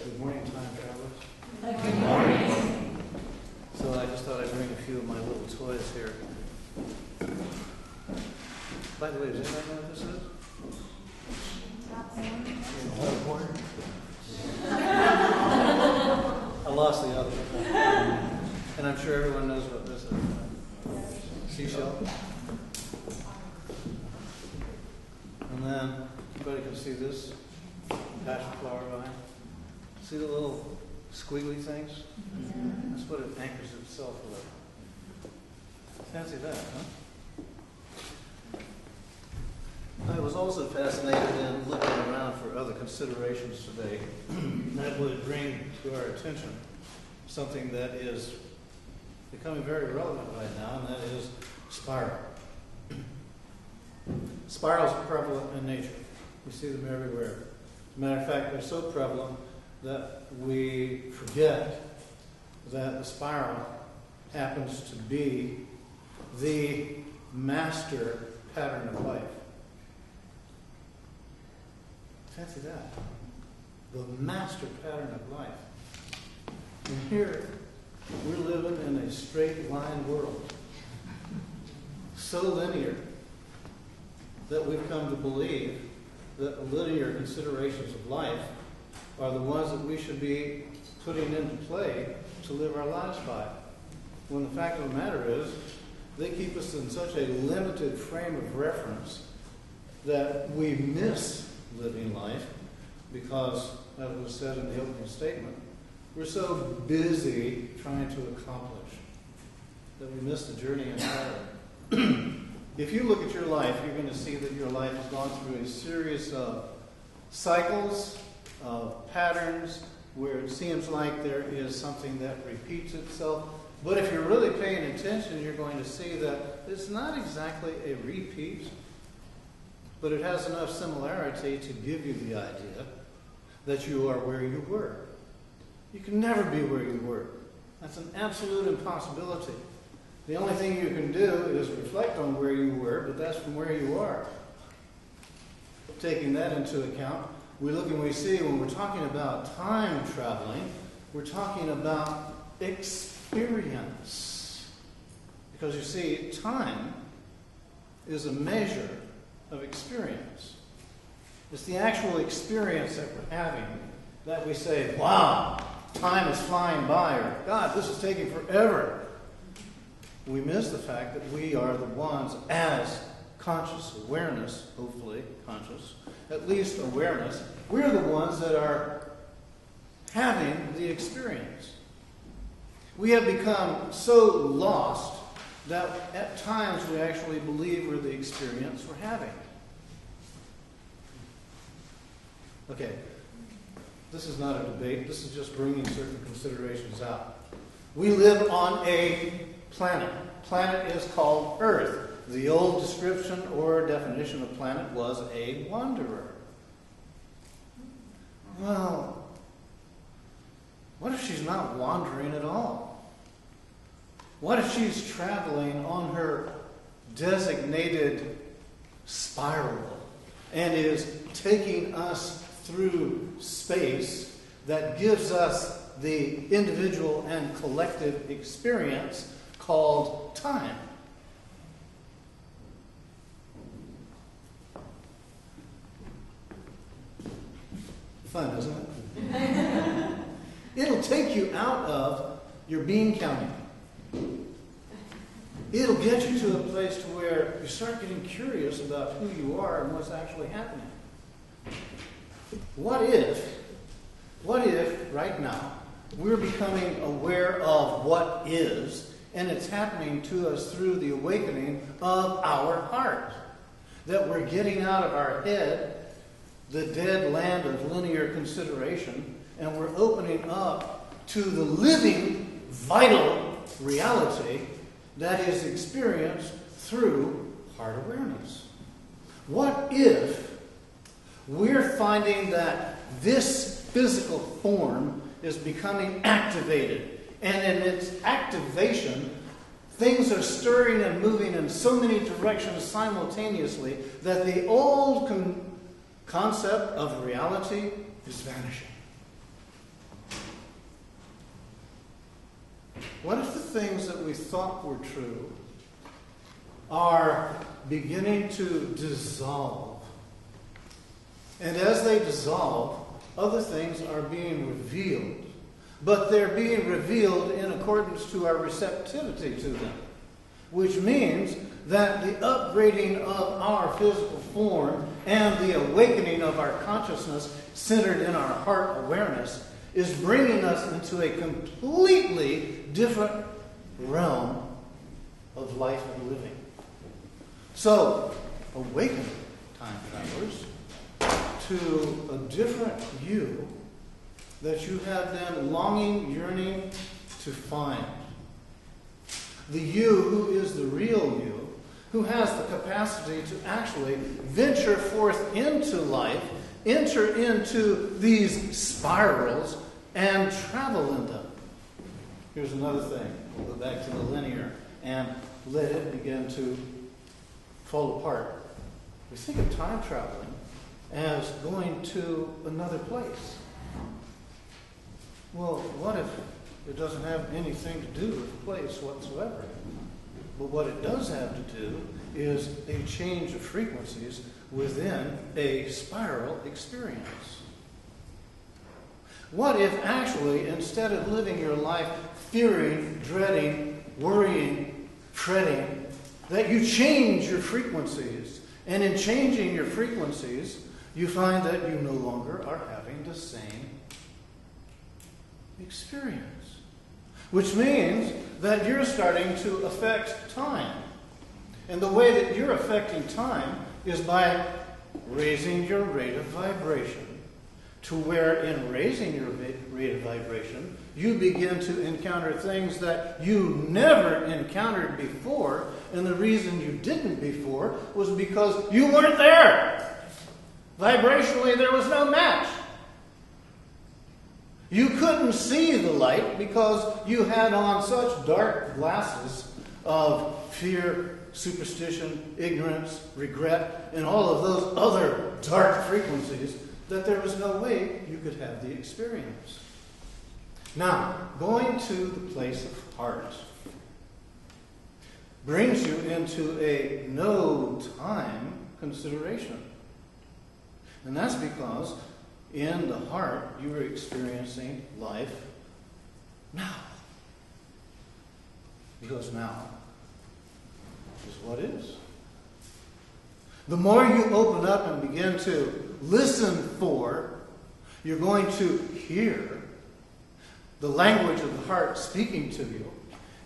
Good morning, time travelers. Good morning. So I just thought I'd bring a few of my little toys here. By the way, does anybody know what this is? I lost the other one. And I'm sure everyone knows what this is. Seashell. And then, everybody can see this passion flower vine. See the little squiggly things? That's what it anchors itself with. Fancy that, huh? I was also fascinated in looking around for other considerations today that would bring to our attention something that is becoming very relevant right now, and that is spiral. Spirals are prevalent in nature. We see them everywhere. As a matter of fact, they're so prevalent that we forget that the spiral happens to be the master pattern of life. Fancy that. The master pattern of life. And here, we're living in a straight line world. So linear that we've come to believe that linear considerations of life are the ones that we should be putting into play to live our lives by. When the fact of the matter is, they keep us in such a limited frame of reference that we miss living life because, as was said in the opening statement, we're so busy trying to accomplish that we miss the journey entirely. If you look at your life, you're going to see that your life has gone through a series of cycles, of patterns, where it seems like there is something that repeats itself. But if you're really paying attention, you're going to see that it's not exactly a repeat, but it has enough similarity to give you the idea that you are where you were. You can never be where you were. That's an absolute impossibility. The only thing you can do is reflect on where you were, but that's from where you are. Taking that into account, we look and we see when we're talking about time traveling, we're talking about experience. Because you see, time is a measure of experience. It's the actual experience that we're having that we say, wow, time is flying by, or God, this is taking forever. We miss the fact that we are the ones, as conscious awareness, hopefully conscious, at least awareness, we're the ones that are having the experience. We have become so lost that at times we actually believe we're the experience we're having. Okay, this is not a debate, this is just bringing certain considerations out. We live on a planet. Planet is called Earth. The old description or definition of planet was a wanderer. Well, what if she's not wandering at all? What if she's traveling on her designated spiral and is taking us through space that gives us the individual and collective experience called time? Fun, isn't it? It'll take you out of your bean counting. It'll get you to a place to where you start getting curious about who you are and what's actually happening. What if right now we're becoming aware of what is, and it's happening to us through the awakening of our heart? That we're getting out of our head, the dead land of linear consideration, and we're opening up to the living, vital reality that is experienced through heart awareness. What if we're finding that this physical form is becoming activated, and in its activation, things are stirring and moving in so many directions simultaneously that the old concept of reality is vanishing? things that we thought were true are beginning to dissolve. And as they dissolve, other things are being revealed. But they're being revealed in accordance to our receptivity to them. Which means that the upgrading of our physical form and the awakening of our consciousness centered in our heart awareness is bringing us into a completely different realm of life and living. So, awaken, time travelers, to a different you that you have been longing, yearning to find. The you who is the real you, who has the capacity to actually venture forth into life, enter into these spirals, and travel in them. Here's another thing. We'll go back to the linear and let it begin to fall apart. We think of time traveling as going to another place. Well, what if it doesn't have anything to do with the place whatsoever? But what it does have to do is a change of frequencies within a spiral experience. What if actually, instead of living your life fearing, dreading, worrying, fretting, that you change your frequencies, and in changing your frequencies, you find that you no longer are having the same experience. Which means that you're starting to affect time. And the way that you're affecting time is by raising your rate of vibration to where in raising your rate of vibration, you begin to encounter things that you never encountered before. And the reason you didn't before was because you weren't there. Vibrationally, there was no match. You couldn't see the light because you had on such dark glasses of fear, superstition, ignorance, regret, and all of those other dark frequencies that there was no way you could have the experience. Now, going to the place of heart brings you into a no-time consideration. And that's because in the heart, you are experiencing life now. Because now is what is. The more you open up and begin to listen for, you're going to hear the language of the heart speaking to you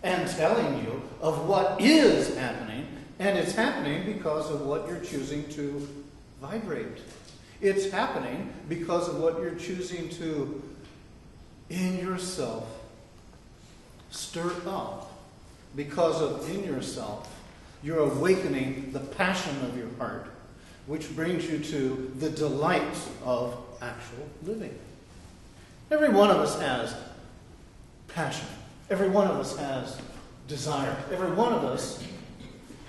and telling you of what is happening. And it's happening because of what you're choosing to vibrate. It's happening because of what you're choosing to, in yourself, stir up. Because of in yourself, you're awakening the passion of your heart, which brings you to the delights of actual living. Every one of us has passion. Every one of us has desire. Every one of us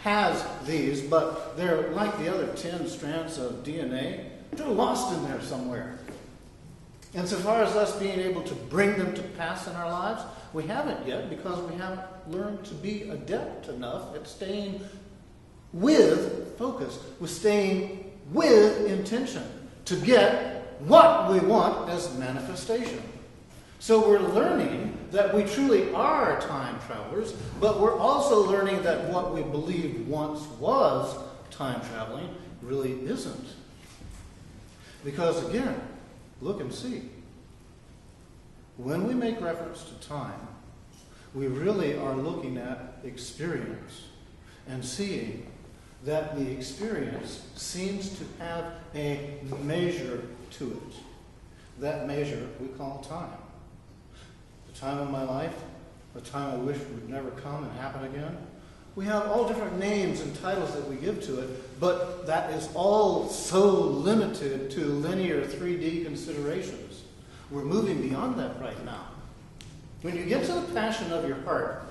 has these, but they're like the other 10 strands of DNA. They're lost in there somewhere. And so far as us being able to bring them to pass in our lives, we haven't yet because we haven't learned to be adept enough at staying with focus, with staying with intention to get what we want as manifestation. So we're learning that we truly are time travelers, but we're also learning that what we believed once was time traveling really isn't. Because again, look and see. When we make reference to time, we really are looking at experience and seeing that the experience seems to have a measure to it. That measure we call time. The time of my life, the time I wish would never come and happen again. We have all different names and titles that we give to it, but that is all so limited to linear 3D considerations. We're moving beyond that right now. When you get to the passion of your heart,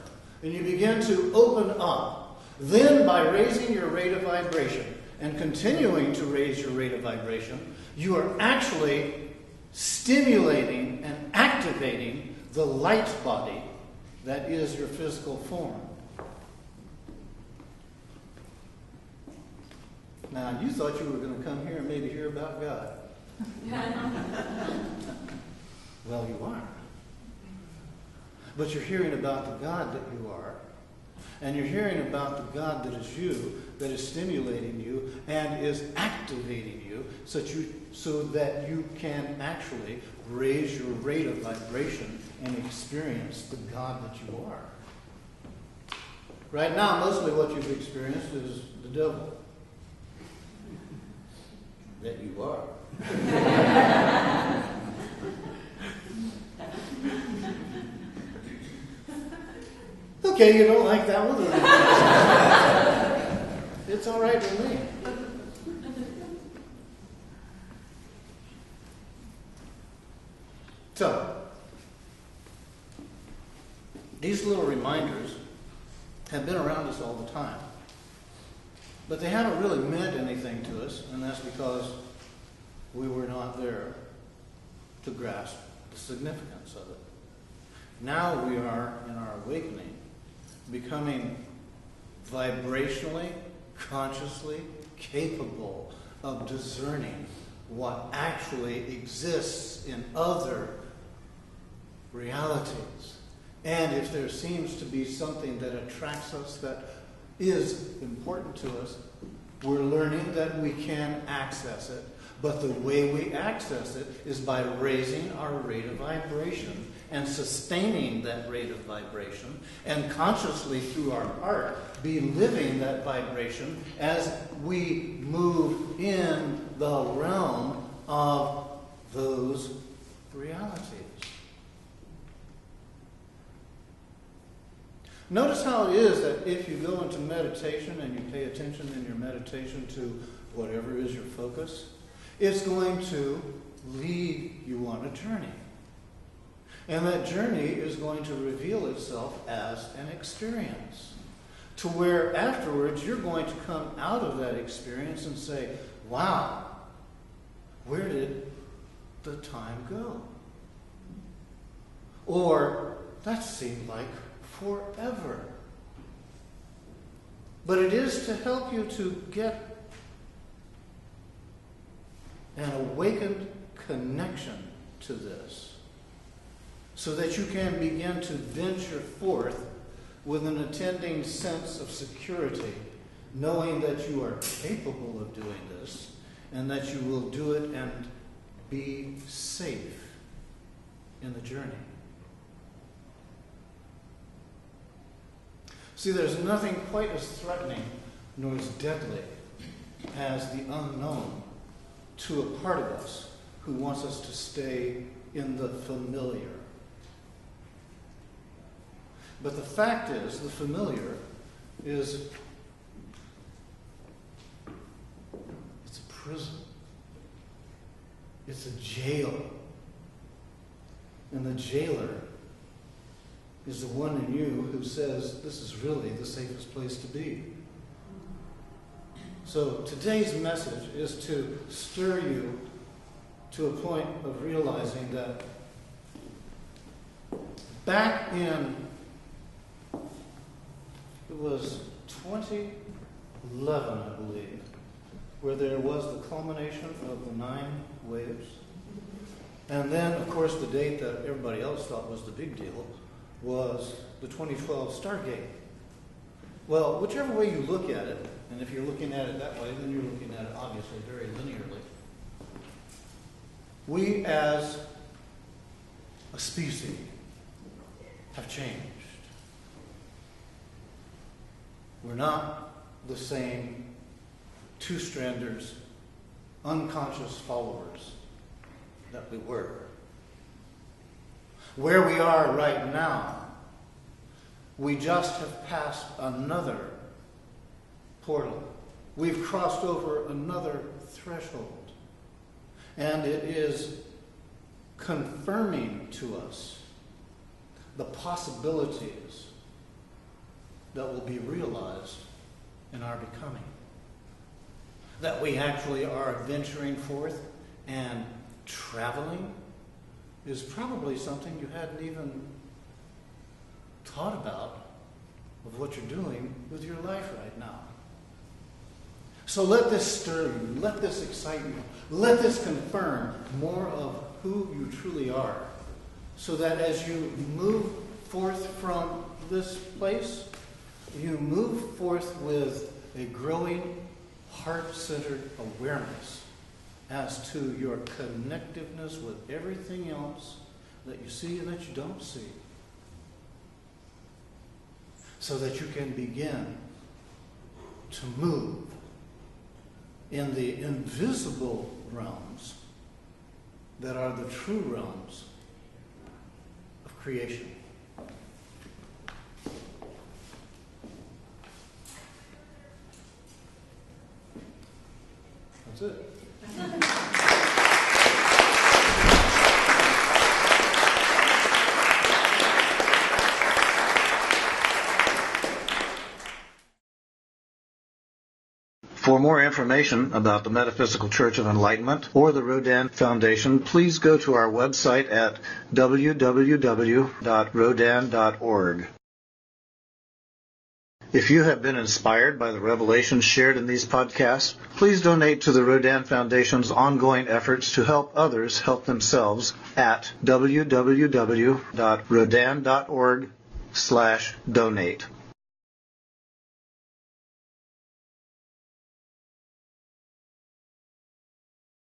and you begin to open up, then by raising your rate of vibration and continuing to raise your rate of vibration, you are actually stimulating and activating the light body that is your physical form. Now, you thought you were going to come here and maybe hear about God. Well, you are. But you're hearing about the God that you are. And you're hearing about the God that is you, that is stimulating you, and is activating you so that you can actually raise your rate of vibration and experience the God that you are. Right now, mostly what you've experienced is the devil. That you are. Okay, you don't like that one? It's all right with me. So, these little reminders have been around us all the time. But they haven't really meant anything to us, and that's because we were not there to grasp the significance of it. Now we are, in our awakening, becoming vibrationally, consciously capable of discerning what actually exists in other realities. And if there seems to be something that attracts us, that is important to us, we're learning that we can access it. But the way we access it is by raising our rate of vibration and sustaining that rate of vibration, and consciously through our heart be living that vibration as we move in the realm of those realities. Notice how it is that if you go into meditation and you pay attention in your meditation to whatever is your focus, it's going to lead you on a journey. And that journey is going to reveal itself as an experience. To where afterwards you're going to come out of that experience and say, wow, where did the time go? Or, that seemed like forever. But it is to help you to get an awakened connection to this, so that you can begin to venture forth with an attending sense of security, knowing that you are capable of doing this, and that you will do it and be safe in the journey. See, there's nothing quite as threatening nor as deadly as the unknown to a part of us who wants us to stay in the familiar. But the fact is, the familiar is, it's a prison. It's a jail. And the jailer is the one in you who says, this is really the safest place to be. So today's message is to stir you to a point of realizing that back in, it was 2011, I believe, where there was the culmination of the 9 waves. And then, of course, the date that everybody else thought was the big deal was the 2012 Stargate. Well, whichever way you look at it, and if you're looking at it that way, then you're looking at it obviously very linearly. We as a species have changed. We're not the same two-stranders, unconscious followers that we were. Where we are right now, we just have passed another portal. We've crossed over another threshold. And it is confirming to us the possibilities that will be realized in our becoming. That we actually are venturing forth and traveling is probably something you hadn't even thought about of what you're doing with your life right now. So let this stir you, let this excite you, let this confirm more of who you truly are, so that as you move forth from this place, you move forth with a growing heart-centered awareness as to your connectiveness with everything else that you see and that you don't see, so that you can begin to move in the invisible realms that are the true realms of creation. That's it. For more information about the Metaphysical Church of Enlightenment or the Rodin Foundation, please go to our website at www.rodin.org. If you have been inspired by the revelations shared in these podcasts, please donate to the Rodin Foundation's ongoing efforts to help others help themselves at www.rodin.org/donate.